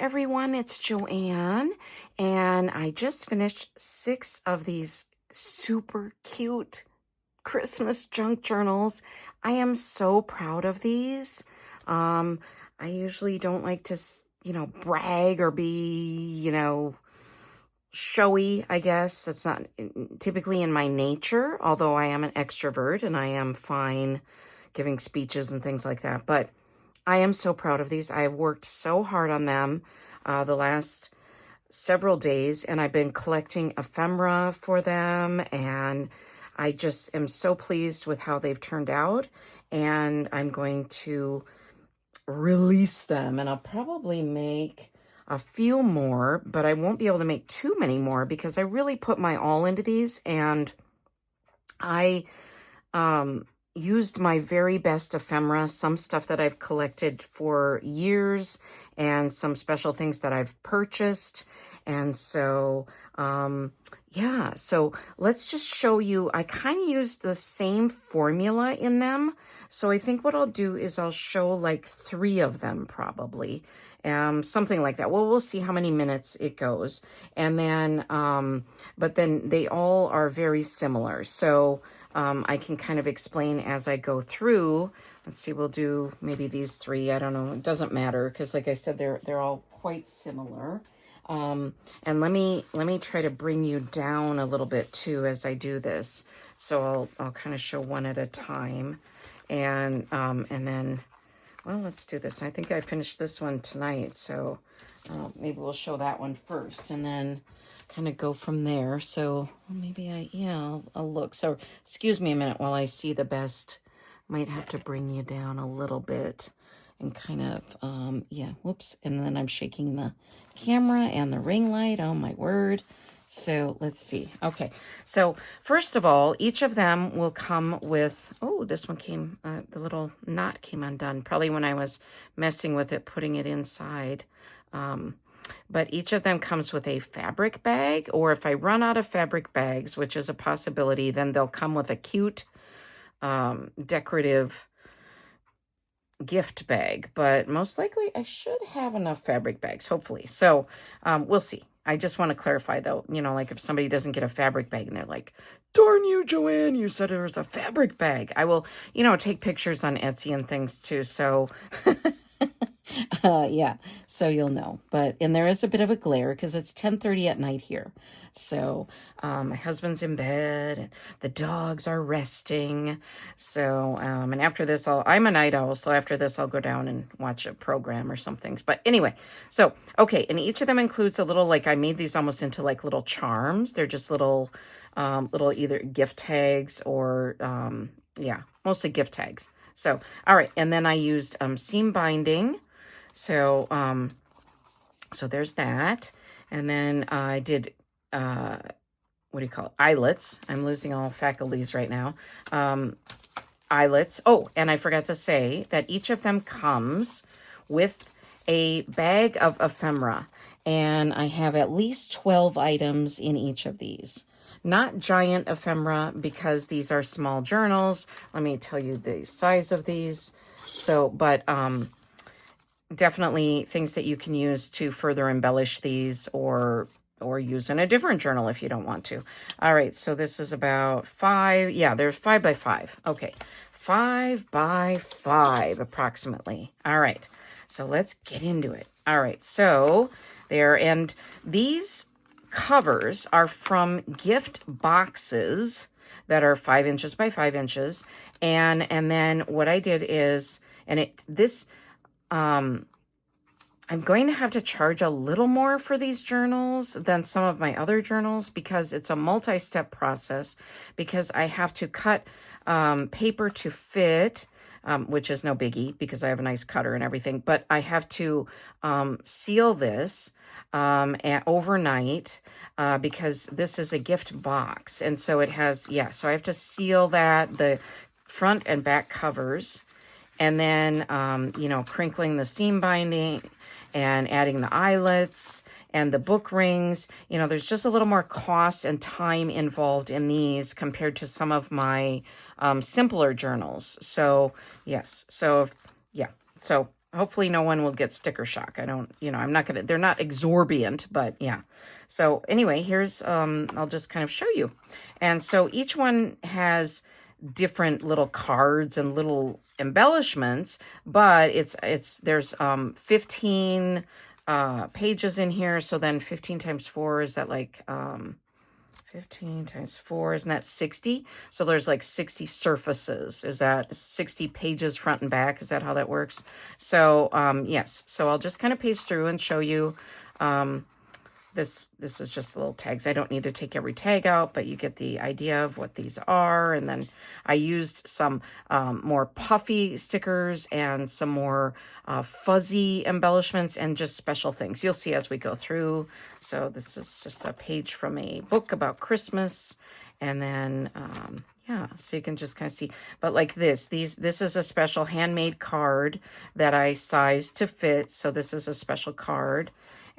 everyone, it's Joanne, and I just finished 6 of these super cute Christmas junk journals. I am so proud of these. Um, I usually don't like to, brag or be, showy, I guess. That's not typically in my nature, although I am an extrovert and I am fine giving speeches and things like that. But I am so proud of these. I have worked so hard on them the last several days, and I've been collecting ephemera for them, and I just am so pleased with how they've turned out, and I'm going to release them, and I'll probably make a few more, but I won't be able to make too many more because I really put my all into these, and I used my very best ephemera, some stuff that I've collected for years and some special things that I've purchased. And so, yeah, so let's just show you, I kind of used the same formula in them. So I think what I'll do is I'll show like 3 of them probably. Something like that. Well, we'll see how many minutes it goes. And then, but then they all are very similar. So, I can kind of explain as I go through. Let's see, we'll do maybe these 3. I don't know. It doesn't matter because, like I said, they're all quite similar. And let me try to bring you down a little bit too as I do this. So I'll kind of show one at a time, and then, well, let's do this. I think I finished this one tonight, so maybe we'll show that one first, and then kind of go from there. So maybe I'll look. So excuse me a minute while I see the best. Might have to bring you down a little bit and kind of, whoops. And then I'm shaking the camera and the ring light. Oh my word. So let's see. Okay. So first of all, each of them will come with, oh, this one came, the little knot came undone. Probably when I was messing with it, putting it inside. But each of them comes with a fabric bag, or if I run out of fabric bags, which is a possibility, then they'll come with a cute decorative gift bag. But most likely I should have enough fabric bags, hopefully. So we'll see. I just want to clarify though, like if somebody doesn't get a fabric bag and they're like, darn you, Joanne, you said there was a fabric bag. I will, take pictures on Etsy and things too. So yeah, so you'll know. And there is a bit of a glare because it's 10:30 at night here. So my husband's in bed and the dogs are resting. So, and after this, I'm a night owl. So after this, I'll go down and watch a program or something. But anyway, so, okay. And each of them includes a little, I made these almost into little charms. They're just little either gift tags or, mostly gift tags. So, all right. And then I used seam binding. So, so there's that. And then I did, what do you call it? Eyelets. I'm losing all faculties right now. Eyelets. Oh, and I forgot to say that each of them comes with a bag of ephemera. And I have at least 12 items in each of these. Not giant ephemera because these are small journals. Let me tell you the size of these. So, but, definitely things that you can use to further embellish these or use in a different journal if you don't want to. All right, so this is about 5. Yeah, there's 5 by 5. Okay, 5 by 5 approximately. All right, so let's get into it. All right, so there, and these covers are from gift boxes that are 5 inches by 5 inches. And then what I did is, I'm going to have to charge a little more for these journals than some of my other journals because it's a multi-step process, because I have to cut paper to fit, which is no biggie because I have a nice cutter and everything, but I have to seal this overnight because this is a gift box. And so it has, so I have to seal that, the front and back covers, and then, crinkling the seam binding and adding the eyelets and the book rings. There's just a little more cost and time involved in these compared to some of my simpler journals. So, yes. So, yeah. So hopefully no one will get sticker shock. I don't, I'm not gonna, they're not exorbitant, but yeah. So anyway, here's, I'll just kind of show you. And so each one has different little cards and little embellishments, but there's 15 pages in here. So then 15 times 4, is that like 15 times 4, isn't that 60? So there's like 60 surfaces. Is that 60 pages front and back? Is that how that works? So yes, so I'll just kind of page through and show you. This is just little tags. I don't need to take every tag out, but you get the idea of what these are. And then I used some more puffy stickers and some more fuzzy embellishments and just special things. You'll see as we go through. So this is just a page from a book about Christmas. And then, yeah, so you can just kind of see. But like this is a special handmade card that I sized to fit. So this is a special card.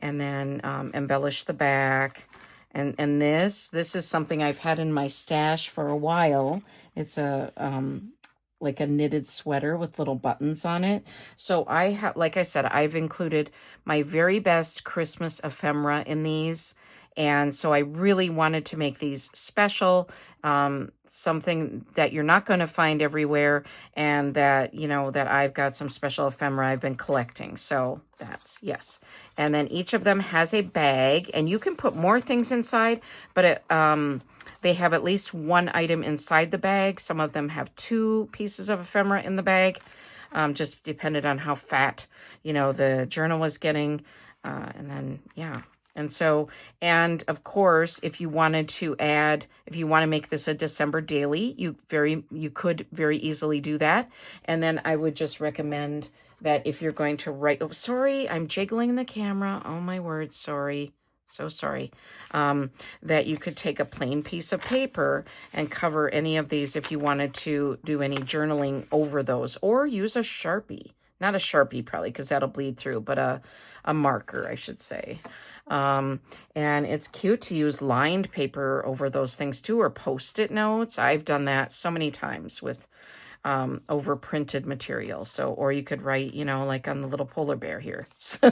And then embellish the back. And this is something I've had in my stash for a while. It's a like a knitted sweater with little buttons on it. So I have, like I said, I've included my very best Christmas ephemera in these. And so I really wanted to make these special, something that you're not going to find everywhere, and that, that I've got some special ephemera I've been collecting. So that's, yes. And then each of them has a bag, and you can put more things inside, but they have at least one item inside the bag. Some of them have 2 pieces of ephemera in the bag, just depended on how fat, the journal was getting. And then, yeah. And so, and of course, if you want to make this a December daily, you could very easily do that. And then I would just recommend that if you're going to write, oh, sorry, I'm jiggling the camera. Oh my word, sorry. So sorry. That you could take a plain piece of paper and cover any of these if you wanted to do any journaling over those, or use a Sharpie. Not a Sharpie probably, because that'll bleed through, but a marker, I should say. And it's cute to use lined paper over those things too, or Post-it notes. I've done that so many times with over printed material. So, or you could write, like on the little polar bear here. So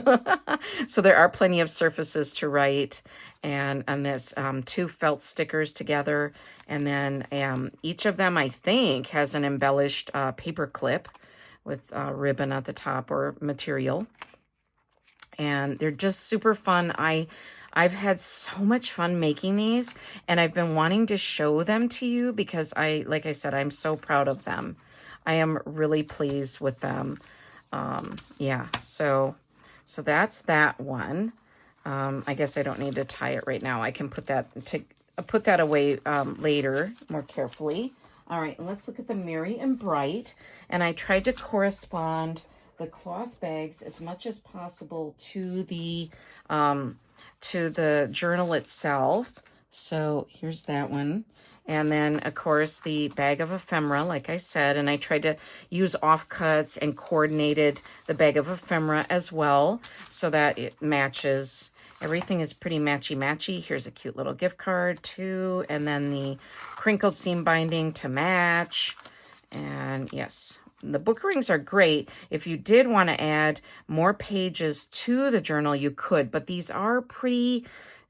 there are plenty of surfaces to write. And on this 2 felt stickers together. And then each of them, I think, has an embellished paper clip with ribbon at the top or material. And they're just super fun. I've had so much fun making these, and I've been wanting to show them to you because like I said, I'm so proud of them. I am really pleased with them. Yeah, so that's that one. I guess I don't need to tie it right now. I can put that away later more carefully. All right, let's look at the Merry and Bright. And I tried to correspond the cloth bags as much as possible to the journal itself. So here's that one. And then, of course, the bag of ephemera, like I said, and I tried to use offcuts and coordinated the bag of ephemera as well so that it matches. Everything is pretty matchy-matchy. Here's a cute little gift card, too. And then the crinkled seam binding to match. And, yes, the book rings are great. If you did want to add more pages to the journal, you could. But these are pretty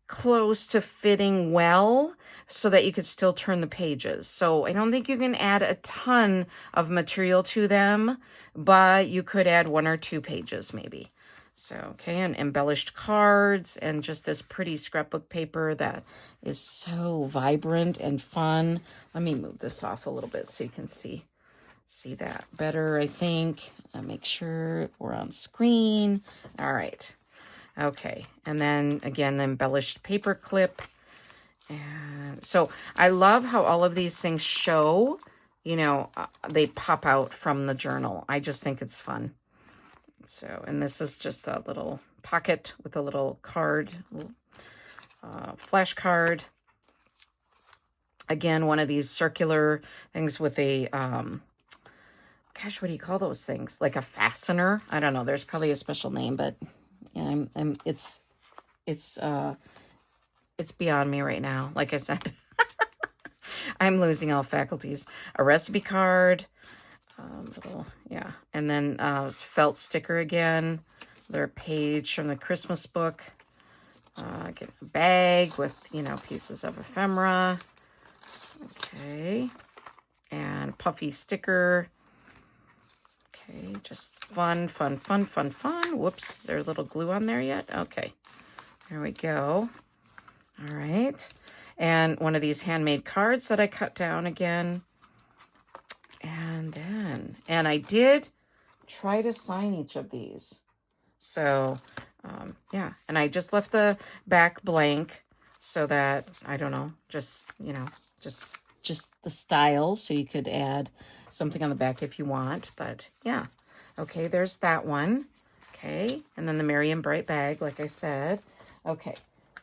close to fitting well so that you could still turn the pages. So I don't think you can add a ton of material to them, but you could add 1 or 2 pages maybe. So, okay, and embellished cards and just this pretty scrapbook paper that is so vibrant and fun. Let me move this off a little bit so you can see that better, I think. Make sure we're on screen. All right. Okay, and then again, the embellished paper clip. And so I love how all of these things show, they pop out from the journal. I just think it's fun. So, and this is just a little pocket with a little card, flash card. Again, one of these circular things with a, gosh, what do you call those things? Like a fastener? I don't know. There's probably a special name, but yeah, it's beyond me right now. Like I said, I'm losing all faculties. A recipe card. little, yeah. And then felt sticker again. Their page from the Christmas book. Get a bag with, pieces of ephemera. Okay. And puffy sticker. Okay, just fun, fun, fun, fun, fun. Whoops, is there a little glue on there yet? Okay, there we go. All right. And one of these handmade cards that I cut down again. And I did try to sign each of these. So, yeah. And I just left the back blank so that, I don't know, just the style. So you could add something on the back if you want. But, yeah. Okay, there's that one. Okay. And then the Merry and Bright bag, like I said. Okay.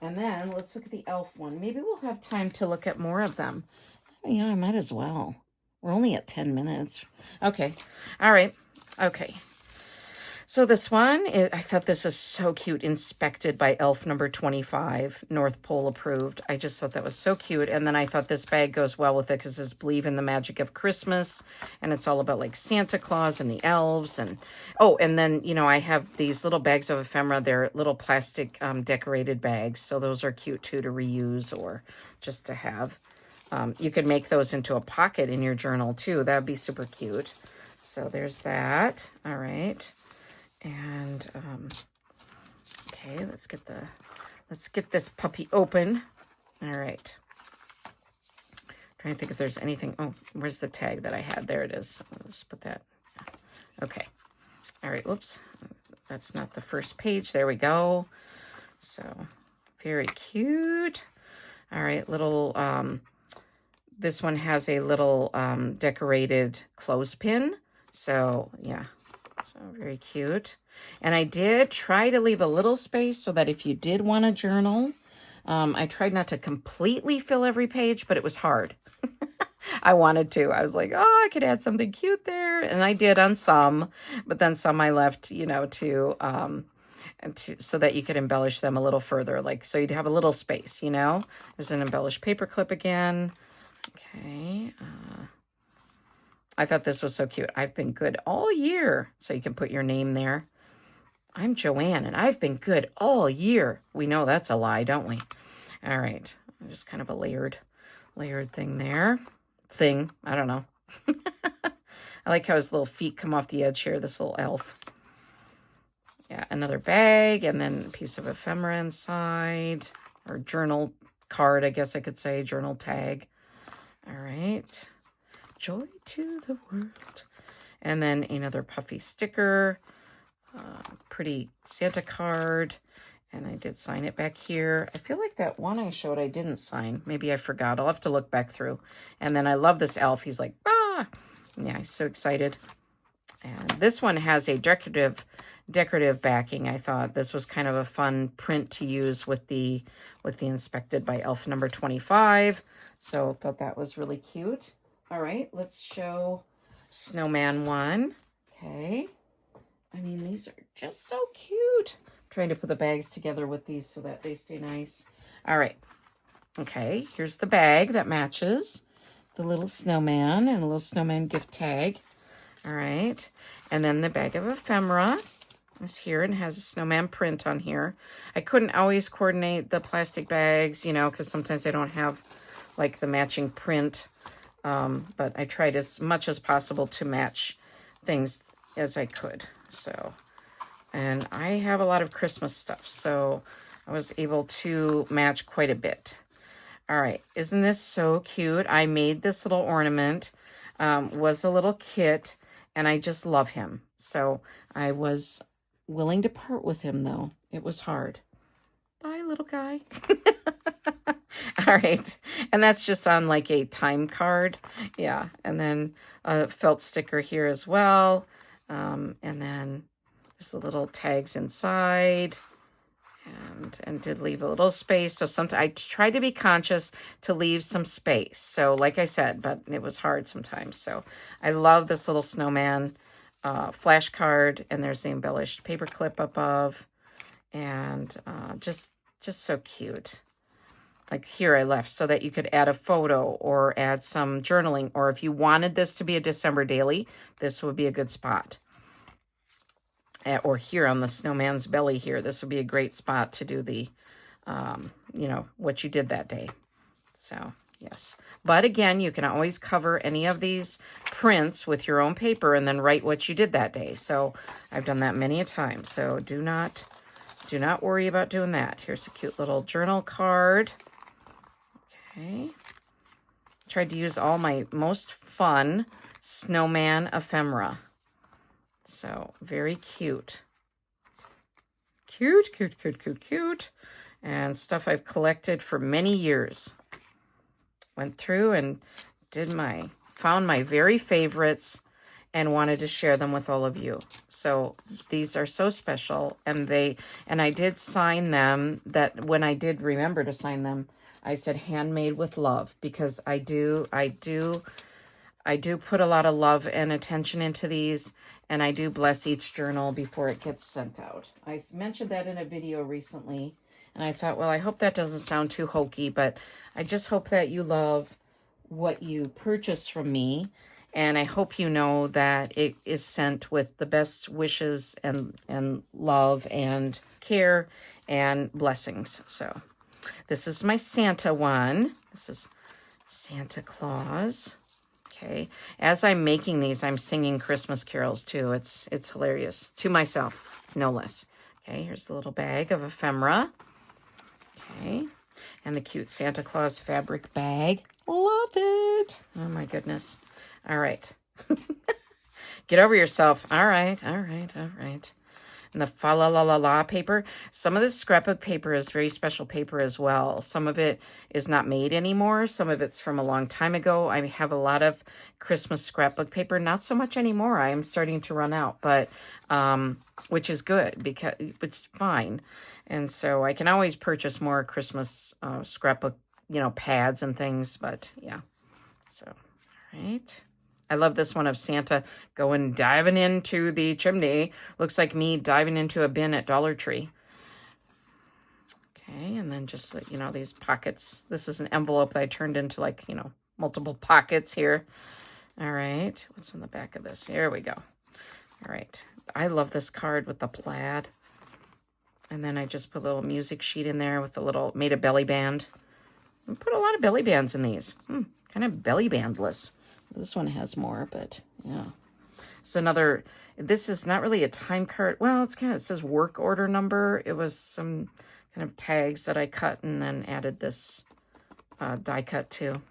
And then let's look at the elf one. Maybe we'll have time to look at more of them. Yeah, I might as well. We're only at 10 minutes. Okay. All right. Okay. So this one, I thought this is so cute. Inspected by Elf number 25, North Pole approved. I just thought that was so cute. And then I thought this bag goes well with it because it's Believe in the Magic of Christmas. And it's all about like Santa Claus and the elves. And oh, and then, I have these little bags of ephemera. They're little plastic decorated bags. So those are cute too to reuse or just to have. You could make those into a pocket in your journal too. That would be super cute. So there's that. All right. And, okay, let's get this puppy open. All right. Trying to think if there's anything. Oh, where's the tag that I had? There it is. I'll just put that. Okay. All right. Whoops. That's not the first page. There we go. So very cute. All right. Little, this one has a little, decorated clothespin. So yeah. So very cute. And I did try to leave a little space so that if you did want a journal, I tried not to completely fill every page, but it was hard. I wanted to. I was like, oh, I could add something cute there. And I did on some, but then some I left, to so that you could embellish them a little further. Like, so you'd have a little space, There's an embellished paper clip again. Okay. I thought this was so cute. I've been good all year. So you can put your name there. I'm Joanne, and I've been good all year. We know that's a lie, don't we? All right. Just kind of a layered thing there. I don't know. I like how his little feet come off the edge here, this little elf. Yeah, another bag, and then a piece of ephemera inside. Or journal card, I guess I could say. Journal tag. All right. Joy to the world. And then another puffy sticker. Pretty Santa card. And I did sign it back here. I feel like that one I showed I didn't sign. Maybe I forgot. I'll have to look back through. And then I love this elf. He's like, ah! Yeah, he's so excited. And this one has a decorative backing. I thought this was kind of a fun print to use with the Inspected by Elf number 25. So I thought that was really cute. All right, let's show Snowman one. Okay. I mean, these are just so cute. I'm trying to put the bags together with these so that they stay nice. All right. Okay, here's the bag that matches the little snowman and a little snowman gift tag. All right. And then the bag of ephemera is here and has a snowman print on here. I couldn't always coordinate the plastic bags, because sometimes I don't have like the matching print. But I tried as much as possible to match things as I could. So, and I have a lot of Christmas stuff, so I was able to match quite a bit. All right, isn't this so cute? I made this little ornament, was a little kit, and I just love him. So I was willing to part with him, though. It was hard. Bye, little guy. All right. And that's just on like a time card. Yeah. And then a felt sticker here as well. And then just the little tags inside. And did leave a little space. So sometimes I try to be conscious to leave some space. So like I said, but it was hard sometimes. So I love this little snowman flash card. And there's the embellished paper clip above. And just so cute. like here I left so that you could add a photo or add some journaling. Or if you wanted this to be a December daily, this would be a good spot. Or here on the snowman's belly here, this would be a great spot to do the, you know, what you did that day. So, yes. But again, you can always cover any of these prints with your own paper and then write what you did that day. So I've done that many a time. So do not worry about doing that. Here's a cute little journal card. Okay. Tried to use all my most fun snowman ephemera. So very cute. Cute, cute, cute, cute, cute. And stuff I've collected for many years. Went through and found my very favorites and wanted to share them with all of you. So these are so special, and I did sign them. That when I did remember to sign them, I said handmade with love, because I do put a lot of love and attention into these, and I do bless each journal before it gets sent out. I mentioned that in a video recently, and I thought, well, I hope that doesn't sound too hokey, but I just hope that you love what you purchase from me, and I hope you know that it is sent with the best wishes and love and care and blessings. So this is my Santa one. This is Santa Claus. Okay. As I'm making these, I'm singing Christmas carols too. It's hilarious. To myself, no less. Okay, here's the little bag of ephemera. Okay. And the cute Santa Claus fabric bag. Love it. Oh my goodness. All right. Get over yourself. All right. All right. All right. And the fa la la la la paper. Some of this scrapbook paper is very special paper as well. Some of it is not made anymore. Some of it's from a long time ago. I have a lot of Christmas scrapbook paper. Not so much anymore. I am starting to run out, but which is good because it's fine. And so I can always purchase more Christmas scrapbook, you know, pads and things. But yeah. So, all right. I love this one of Santa diving into the chimney. Looks like me diving into a bin at Dollar Tree. Okay, and then just, you know, these pockets. This is an envelope that I turned into, like, you know, multiple pockets here. All right, what's in the back of this? Here we go. All right, I love this card with the plaid. And then I just put a little music sheet in there with made a belly band. I put a lot of belly bands in these. Kind of belly bandless. This one has more, but yeah. So this is not really a time card. Well, it says work order number. It was some kind of tags that I cut and then added this die cut to.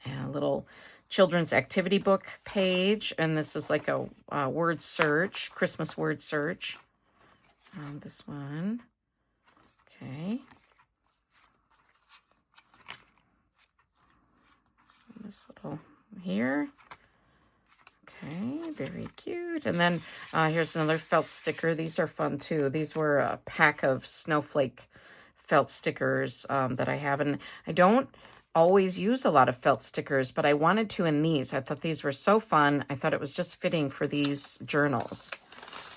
And a little children's activity book page. And this is like a word search, Christmas word search. This one. Okay. This little here. Okay, very cute. And then here's another felt sticker. These are fun too. These were a pack of snowflake felt stickers that I have. And I don't always use a lot of felt stickers, but I wanted to in these. I thought these were so fun. I thought it was just fitting for these journals.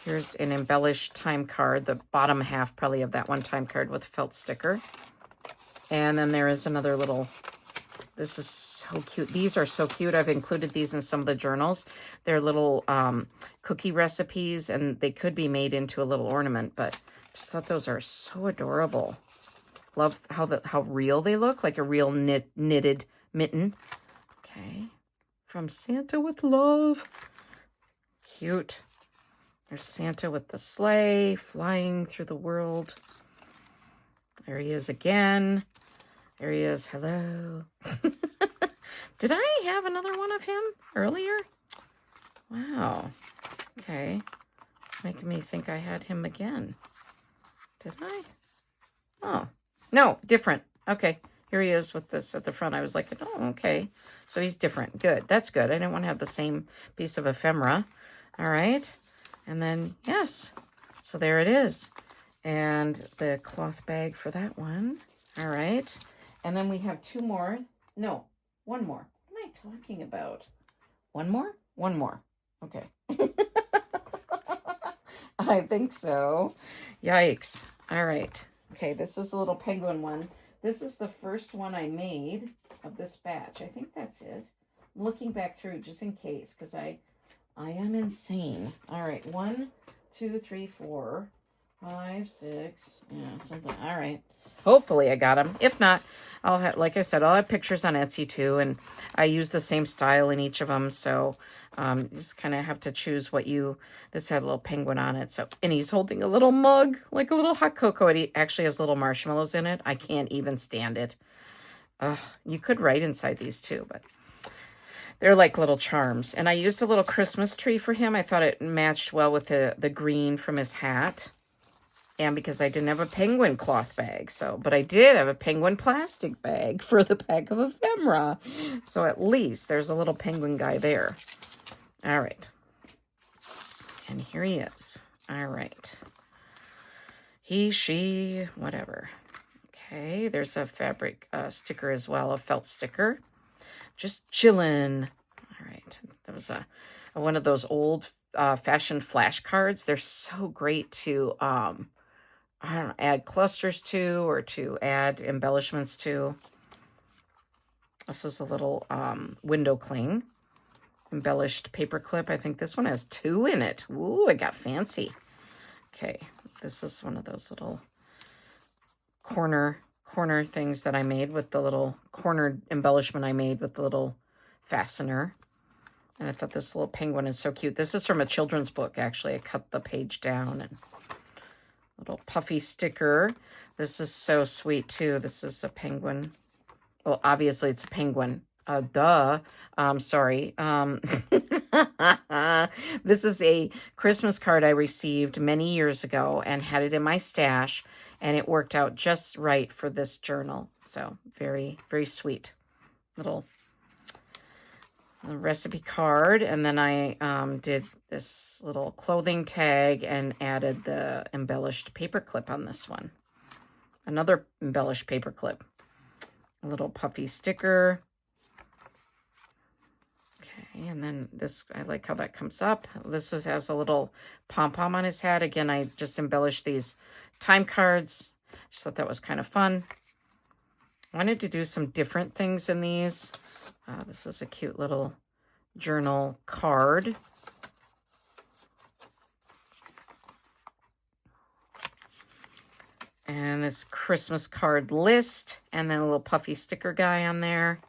Here's an embellished time card, the bottom half probably of that one time card with a felt sticker. And then there is another little... This is so cute. These are so cute. I've included these in some of the journals. They're little cookie recipes, and they could be made into a little ornament, but just thought those are so adorable. Love how real they look, like a real knitted mitten. Okay. From Santa with Love. Cute. There's Santa with the sleigh flying through the world. There he is again. There he is. Hello. Did I have another one of him earlier? Wow. Okay. It's making me think I had him again. Did I? Oh. No, different. Okay. Here he is with this at the front. I was like, oh, okay. So he's different. Good. That's good. I didn't want to have the same piece of ephemera. All right. And then, yes. So there it is. And the cloth bag for that one. All right. And then we have two more. No, one more. What am I talking about? One more? One more. Okay. I think so. Yikes. All right. Okay, this is a little penguin one. This is the first one I made of this batch. I think that's it. I'm looking back through just in case, because I am insane. All right, 1, 2, 3, 4, 5, 6, yeah, something. All right. Hopefully I got them. If not, I'll have, like I said, I'll have pictures on Etsy too, and I use the same style in each of them, so you just kind of have to choose what you, this had a little penguin on it, so, and he's holding a little mug, like a little hot cocoa. It actually has little marshmallows in it. I can't even stand it. You could write inside these too, but they're like little charms. And I used a little Christmas tree for him. I thought it matched well with the green from his hat. And because I didn't have a penguin cloth bag, but I did have a penguin plastic bag for the pack of ephemera. So at least there's a little penguin guy there. All right. And here he is. All right. He, she, whatever. Okay, there's a fabric sticker as well, a felt sticker. Just chillin'. All right. There was one of those old fashioned flashcards. They're so great to I don't know, add clusters to, or to add embellishments to. This is a little window cling. Embellished paper clip. I think this one has 2 in it. Ooh, it got fancy. Okay, this is one of those little corner things that I made with the little corner embellishment I made with the little fastener. And I thought this little penguin is so cute. This is from a children's book, actually. I cut the page down, and little puffy sticker. This is so sweet too. This is a penguin. Well, obviously it's a penguin. Duh. Sorry. This is a Christmas card I received many years ago and had it in my stash, and it worked out just right for this journal. So very, very sweet. Little recipe card, and then I did this little clothing tag and added the embellished paper clip on this one. Another embellished paper clip. A little puffy sticker. Okay, and then this, I like how that comes up. This has a little pom-pom on his hat. Again, I just embellished these time cards. Just thought that was kind of fun. I wanted to do some different things in these. This is a cute little journal card. And this Christmas card list, and then a little puffy sticker guy on there.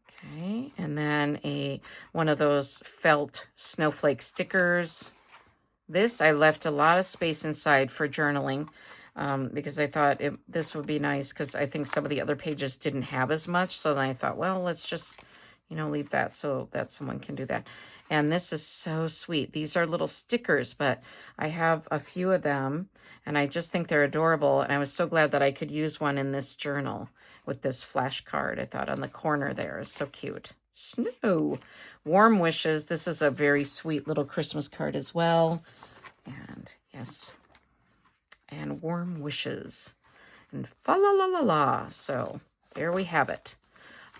Okay, and then one of those felt snowflake stickers. This, I left a lot of space inside for journaling. Because I thought this would be nice, because I think some of the other pages didn't have as much. So then I thought, well, let's just, leave that so that someone can do that. And this is so sweet. These are little stickers, but I have a few of them, and I just think they're adorable. And I was so glad that I could use one in this journal with this flashcard. I thought on the corner there is so cute. Snow. Warm wishes. This is a very sweet little Christmas card as well. And yes. And warm wishes, and fa la la la la. So there we have it.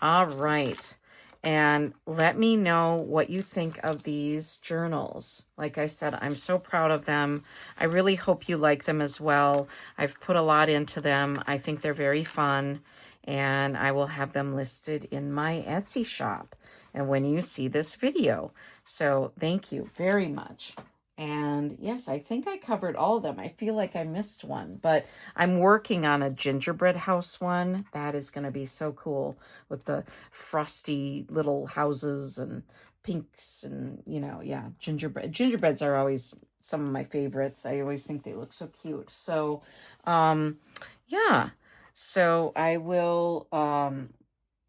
All right. And let me know what you think of these journals. Like I said, I'm so proud of them. I really hope you like them as well. I've put a lot into them. I think they're very fun, and I will have them listed in my Etsy shop and when you see this video. So thank you very much. And yes, I think I covered all of them. I feel like I missed one, but I'm working on a gingerbread house one. That is going to be so cool with the frosty little houses and pinks and, yeah, gingerbread. Gingerbreads are always some of my favorites. I always think they look so cute. So, yeah. So I will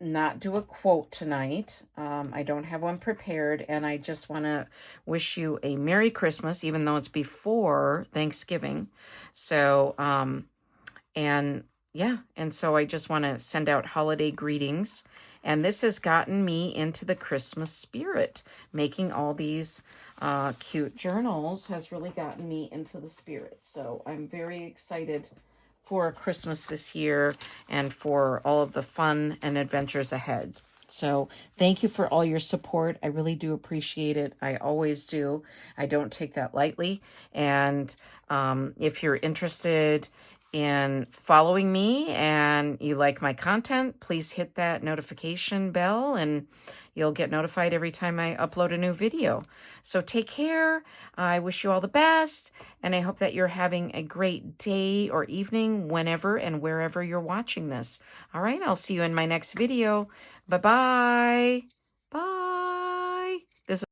not do a quote tonight. I don't have one prepared, and I just want to wish you a Merry Christmas, even though it's before Thanksgiving. So, and so I just want to send out holiday greetings, and this has gotten me into the Christmas spirit. Making all these cute journals has really gotten me into the spirit. So I'm very excited for Christmas this year and for all of the fun and adventures ahead. So thank you for all your support. I really do appreciate it. I always do. I don't take that lightly. And If you're interested in following me and you like my content, please hit that notification bell and you'll get notified every time I upload a new video. So take care. I wish you all the best, and I hope that you're having a great day or evening whenever and wherever you're watching this. All right, I'll see you in my next video. Bye-bye.